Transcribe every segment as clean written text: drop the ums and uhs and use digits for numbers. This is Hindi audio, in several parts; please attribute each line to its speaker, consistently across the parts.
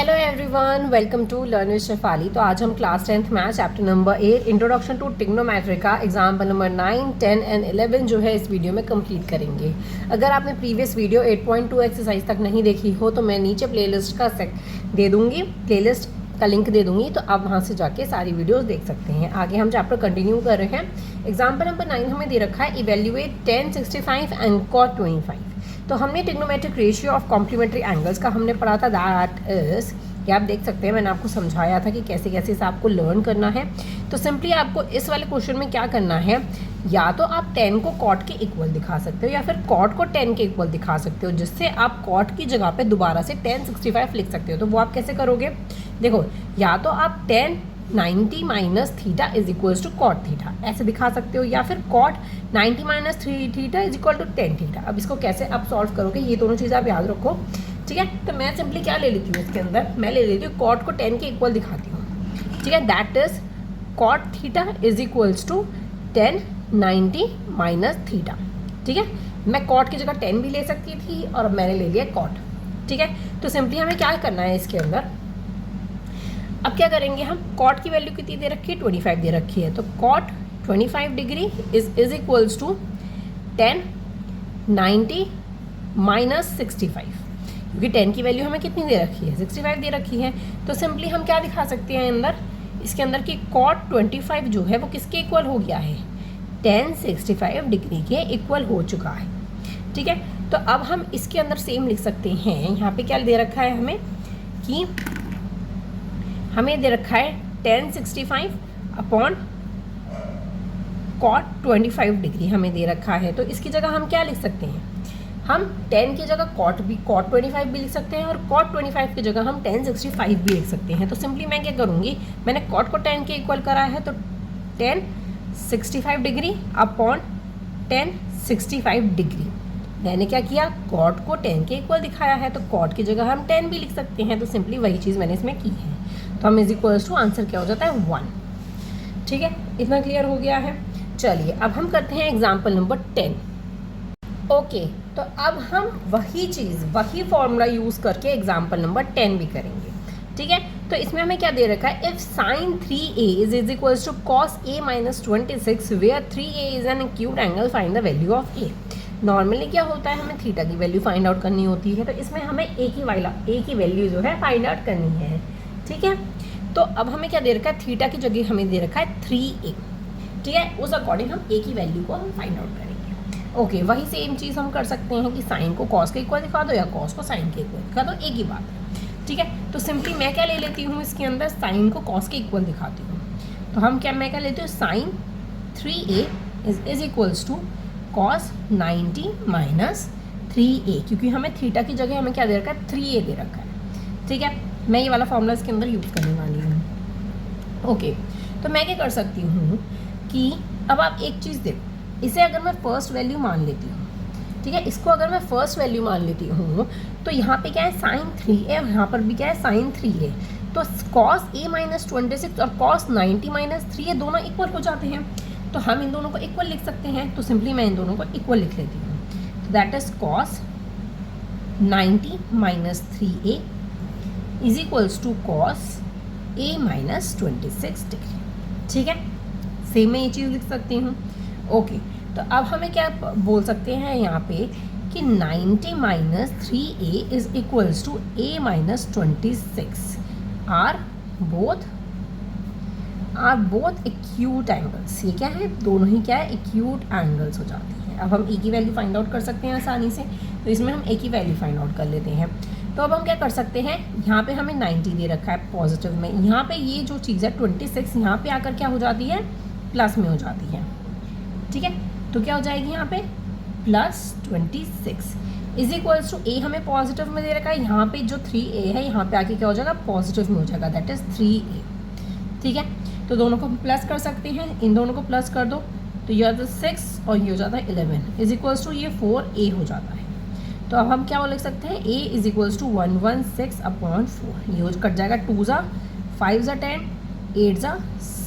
Speaker 1: Hello everyone, welcome to learn with Shefali. तो आज हम class 10th math chapter number 8 introduction to trigonometry का एग्जाम्पल नंबर 9, 10 एंड 11 जो है इस वीडियो में कंप्लीट करेंगे। अगर आपने प्रीवियस वीडियो 8.2 एक्सरसाइज तक नहीं देखी हो तो मैं नीचे प्लेलिस्ट का दे दूँगी, प्लेलिस्ट का लिंक दे दूँगी, तो आप वहाँ से जाके सारी वीडियोज़ देख सकते हैं। आगे हम चैप्टर कंटिन्यू कर रहे हैं। एग्जाम्पल नंबर 9 हमें दे रखा है इवेल्युएट tan 65 एंड cot 25। तो हमने trigonometric ratio of complementary angles का हमने पढ़ा था, दैट इज कि आप देख सकते हैं मैंने आपको समझाया था कि कैसे कैसे इसे आपको लर्न करना है। तो सिंपली आपको इस वाले क्वेश्चन में क्या करना है, या तो आप tan को cot के इक्वल दिखा सकते हो या फिर cot को tan के इक्वल दिखा सकते हो, जिससे आप cot की जगह पे दोबारा से tan 65 लिख सकते हो। तो वो आप कैसे करोगे, देखो, या तो आप tan 90 minus theta is equals to cot theta ऐसे दिखा सकते हो, या फिर cot 90 minus theta is equal to tan theta. अब इसको कैसे आप सॉल्व करोगे, ये दोनों चीज़ें आप याद रखो, ठीक है। तो मैं सिंपली क्या ले लेती हूँ, इसके अंदर मैं ले लेती हूँ कॉट को 10 के इक्वल दिखाती हूँ, ठीक है। That is cot theta is equals to 10 90 minus theta, ठीक है। मैं कॉट की जगह 10 भी ले सकती थी और अब मैंने ले लिया कॉट, ठीक है। तो सिंपली हमें क्या करना है इसके अंदर, अब क्या करेंगे हम, कॉट की वैल्यू कितनी दे रखी है, 25 दे रखी है। तो cot 25 degree is equals to 10 90 minus 65, क्योंकि 10 की वैल्यू हमें कितनी दे रखी है, 65 दे रखी है। तो सिंपली हम क्या दिखा सकते हैं अंदर, इसके अंदर की कॉट 25 जो है वो किसके इक्वल हो गया है, tan 65 डिग्री के इक्वल हो चुका है, ठीक है। तो अब हम इसके अंदर सेम लिख सकते हैं। यहाँ पे क्या दे रखा है हमें कि हमें दे रखा है tan 65 अपॉन cot 25 डिग्री हमें दे रखा है। तो इसकी जगह हम क्या लिख सकते हैं, हम 10 की जगह cot 25 भी लिख सकते हैं और cot 25 की जगह हम tan 65 भी लिख सकते हैं। तो सिंपली मैं क्या करूँगी, मैंने cot को 10 के इक्वल करा है तो tan 65 degree upon tan 65 degree, मैंने क्या किया, cot को 10 के इक्वल दिखाया है तो cot की जगह हम 10 भी लिख सकते हैं। तो सिंपली वही चीज़ मैंने इसमें की है। तो हम इज इक्वल्स टू आंसर क्या हो जाता है 1, ठीक है। इतना क्लियर हो गया है। चलिए अब हम करते हैं एग्जाम्पल नंबर 10। ओके, तो अब हम वही चीज़ वही फॉर्मूला यूज़ करके एग्जाम्पल नंबर 10 भी करेंगे, ठीक है। तो इसमें हमें क्या दे रखा है, if sine 3a is equals to cos a minus 26 where 3a is an acute angle, find the value of a। Normally क्या होता है, हमें थीटा की वैल्यू फाइंड आउट करनी होती है, तो इसमें हमें a की वैल्यू जो है फाइंड आउट करनी है, ठीक है। तो अब हमें क्या दे रखा है, थीटा की जगह हमें दे रखा है 3a, ठीक है। उस अकॉर्डिंग हम a की वैल्यू को हम फाइंड आउट करेंगे। ओके, वही सेम चीज़ हम कर सकते हैं कि साइन को कॉस के इक्वल दिखा दो या कॉस को साइन के इक्वल दिखा दो, एक ही बात है, ठीक है। तो सिंपली मैं क्या ले लेती हूँ, इसके अंदर साइन को कॉस के इक्वल दिखाती हूँ। तो हम क्या, मैं क्या लेती हूँ, sine 3a is equals to cos 90 minus 3a, क्योंकि हमें थीटा की जगह हमें क्या दे रखा है, 3a दे रखा है, ठीक है। मैं ये वाला फॉर्मूला इसके अंदर यूज़ करने वाली हूँ। ओके, तो मैं क्या कर सकती हूँ कि अब आप एक चीज़ देखो, इसे अगर मैं फर्स्ट वैल्यू मान लेती हूँ, ठीक है, इसको अगर मैं फर्स्ट वैल्यू मान लेती हूँ तो यहाँ पे क्या है, साइन 3a और यहाँ पर भी क्या है, साइन 3a। तो कॉस a माइनस 26 और कॉस 90 माइनस 3a दोनों इक्वल हो जाते हैं, तो हम इन दोनों को इक्वल लिख सकते हैं। तो सिंपली मैं इन दोनों को इक्वल लिख लेती हूँ। तो that is cos 90 minus 3a is equals to cos a minus 26 degree, ठीक है। सेम मैं ये चीज़ लिख सकती हूँ। ओके, तो अब हमें क्या बोल सकते हैं यहाँ पे कि 90 minus 3a is equals to a minus 26 are both acute angles. ये क्या है, दोनों ही क्या है, एक्यूट एंगल्स हो जाती हैं। अब हम a की वैल्यू फाइंड आउट कर सकते हैं आसानी से, तो इसमें हम a की वैल्यू फाइंड आउट कर लेते हैं। तो अब हम क्या कर सकते हैं, यहाँ पे हमें 90 दे रखा है पॉजिटिव में, यहाँ पे ये जो चीज़ है 26 यहाँ पे आकर क्या हो जाती है, प्लस में हो जाती है, ठीक है। तो क्या हो जाएगी यहाँ पे plus 26 is equals to a हमें पॉजिटिव में दे रखा है, यहाँ पे जो 3a है यहाँ पे आके क्या हो जाएगा, पॉजिटिव में हो जाएगा, दैट इज 3a, ठीक है। तो दोनों को हम प्लस कर सकते हैं, इन दोनों को प्लस कर दो तो ये आता है 6 और ये हो जाता है 11 इज इक्वल्स टू ये 4a हो जाता है। तो अब हम क्या लिख सकते हैं, a is equals to 116 upon 4, ये कट जाएगा, 2 ज़ा 5 ज़ा 10 8 ज़ा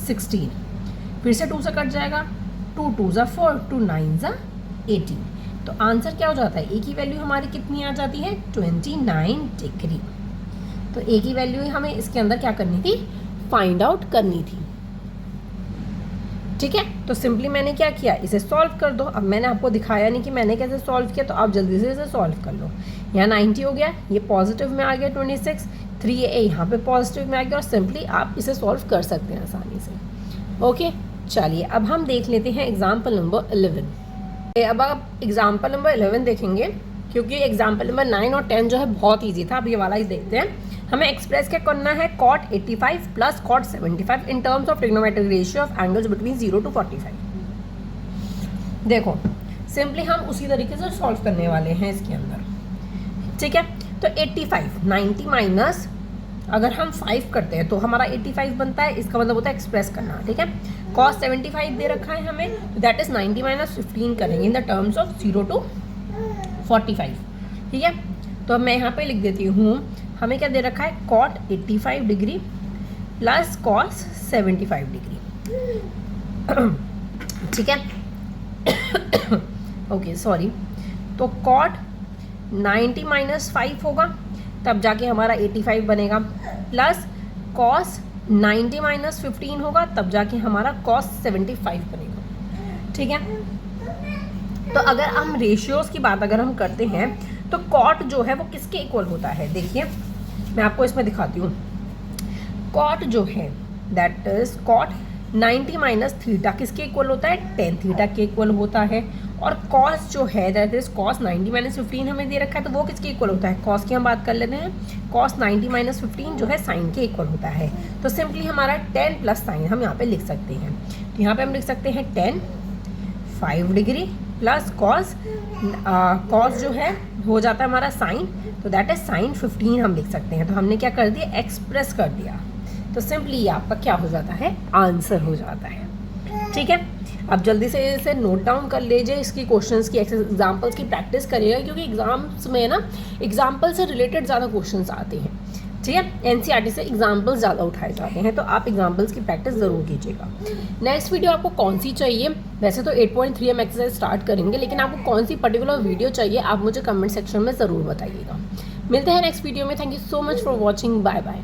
Speaker 1: 16, फिर से 2 से कट जाएगा, 2 2 ज़ा 4 2 9 ज़ा 18। तो आंसर क्या हो जाता है, a की वैल्यू हमारी कितनी आ जाती है, 29 डिग्री, तो ए की वैल्यू ही हमें इसके अंदर क्या करनी थी, फाइंड आउट करनी थी। ठीक है, तो सिंपली मैंने क्या किया, इसे सॉल्व कर दो। अब मैंने आपको दिखाया नहीं कि मैंने कैसे सॉल्व किया, तो आप जल्दी से इसे सॉल्व कर लो। यहाँ 90 हो गया, ये पॉजिटिव में आ गया 26, 3a यहाँ पे पॉजिटिव में आ गया, और सिंपली आप इसे सॉल्व कर सकते हैं आसानी से। ओके, चलिए अब हम देख लेते हैं एग्जाम्पल नंबर 11। अब आप एग्जाम्पल नंबर 11 देखेंगे, क्योंकि एग्जाम्पल नंबर 9 और 10 जो है बहुत ईजी था। अब ये वाला ही देखते हैं। हमें एक्सप्रेस क्या करना है, cot 85 plus cot 75 in terms of trigonometric ratio of angles between 0 to 45। देखो सिंपली हम उसी तरीके से सॉल्व करने वाले हैं इसके अंदर। ठीक है, तो 85 90 माइनस अगर हम 5 करते हैं तो हमारा 85 बनता है, इसका मतलब होता है एक्सप्रेस करना। ठीक है, cos 75 दे रखा है हमें, दैट इज 90 माइनस 15 करेंगे in the terms of 0 to 45। ठीक है, तो अब मैं यहाँ पे लिख देती हूँ, हमें क्या दे रखा है, cot 85 degree plus cos 75 degree. ठीक है, ओके सॉरी, तो cot 90 माइनस 5 होगा, तब जाके हमारा 85 बनेगा, प्लस cos 90 माइनस 15 होगा, तब जाके हमारा cos 75 बनेगा। ठीक है, तो अगर हम रेशियोज की बात अगर हम करते हैं तो cot जो है वो किसके इक्वल होता है, देखिए मैं आपको इसमें दिखाती हूँ। cot जो है that is cot 90 minus theta किसके इक्वल होता है, tan थीटा के इक्वल होता है। और cos जो है दैट इज cos 90 माइनस 15 हमें दे रखा है, तो वो किसके इक्वल होता है, cos की हम बात कर लेते हैं। cos 90 माइनस 15 जो है sin के इक्वल होता है। तो सिंपली हमारा tan प्लस sin हम यहाँ पे लिख सकते हैं। तो यहाँ पे हम लिख सकते हैं tan 5 डिग्री प्लस cos जो है हो जाता है हमारा sin, तो दैट इज sin 15 हम लिख सकते हैं। तो हमने क्या कर दिया, एक्सप्रेस कर दिया। तो सिंपली ये आपका क्या हो जाता है, आंसर हो जाता है। ठीक है, अब जल्दी से इसे नोट डाउन कर लीजिए, इसकी क्वेश्चंस की एग्जाम्पल्स की प्रैक्टिस करिएगा, क्योंकि एग्जाम्स में ना एग्जाम्पल से रिलेटेड ज़्यादा क्वेश्चंस आते हैं। ठीक है, एनसीईआरटी से एग्जाम्पल्स ज़्यादा उठाए जाते हैं, तो आप एग्जाम्पल्स की प्रैक्टिस ज़रूर कीजिएगा। नेक्स्ट वीडियो आपको कौन सी चाहिए, वैसे तो 8.3 हम एक्सरसाइज स्टार्ट करेंगे, लेकिन आपको कौन सी पर्टिकुलर वीडियो चाहिए आप मुझे कमेंट सेक्शन में ज़रूर बताइएगा। मिलते हैं नेक्स्ट वीडियो में। Thank you so much for watching, bye bye.